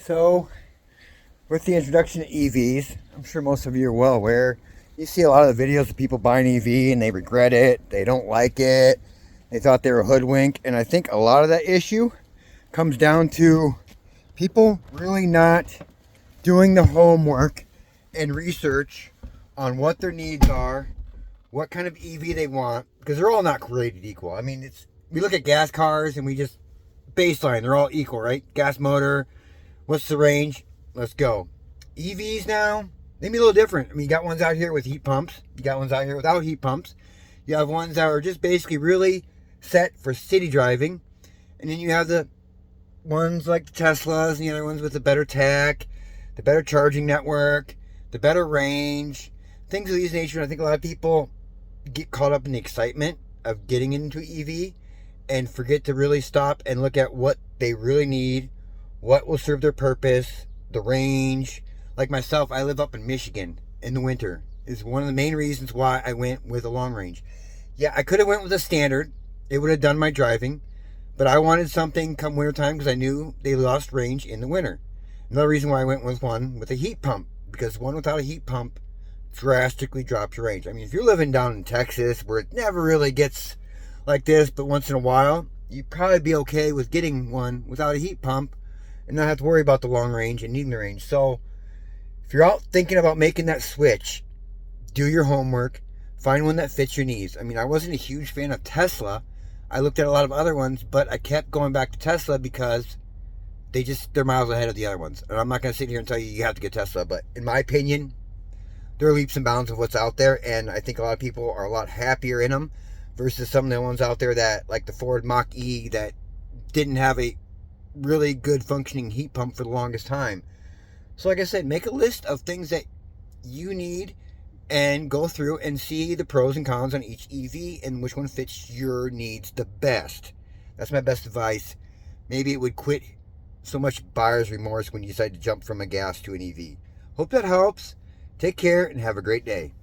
So, with the introduction of EVs, I'm sure most of you are well aware, you see a lot of the videos of people buying EV and they regret it, they don't like it, they thought they were hoodwinked, and I think a lot of that issue comes down to people really not doing the homework and research on what their needs are, what kind of EV they want, because they're all not created equal. I mean, we look at gas cars and we just baseline, they're all equal, right? Gas motor, what's the range? Let's go. EVs now, they be a little different. I mean, you got ones out here with heat pumps. You got ones out here without heat pumps. You have ones that are just basically really set for city driving. And then you have the ones like the Teslas and the other ones with the better tech, the better charging network, the better range, things of these nature. And I think a lot of people get caught up in the excitement of getting into EV and forget to really stop and look at what they really need, what will serve their purpose, the range. Like myself, I live up in Michigan in the winter. Is one of the main reasons why I went with a long range. Yeah, I could have went with a standard. It would have done my driving. But I wanted something come wintertime because I knew they lost range in the winter. Another reason why I went with one with a heat pump. Because one without a heat pump drastically drops your range. I mean, if you're living down in Texas where it never really gets like this, but once in a while, you'd probably be okay with getting one without a heat pump and not have to worry about the long range and needing the range. So if you're out thinking about making that switch, do your homework, find one that fits your needs. I mean, I wasn't a huge fan of Tesla. I looked at a lot of other ones, but I kept going back to Tesla because they're miles ahead of the other ones. And I'm not going to sit here and tell you have to get Tesla, but in my opinion, they're leaps and bounds of what's out there, and I think a lot of people are a lot happier in them versus some of the ones out there that, like the Ford Mach-E, that didn't have a really good functioning heat pump for the longest time. So like I said, make a list of things that you need and go through and see the pros and cons on each EV and which one fits your needs the best. That's my best advice. Maybe it would quit so much buyer's remorse when you decide to jump from a gas to an EV. Hope that helps. Take care and have a great day.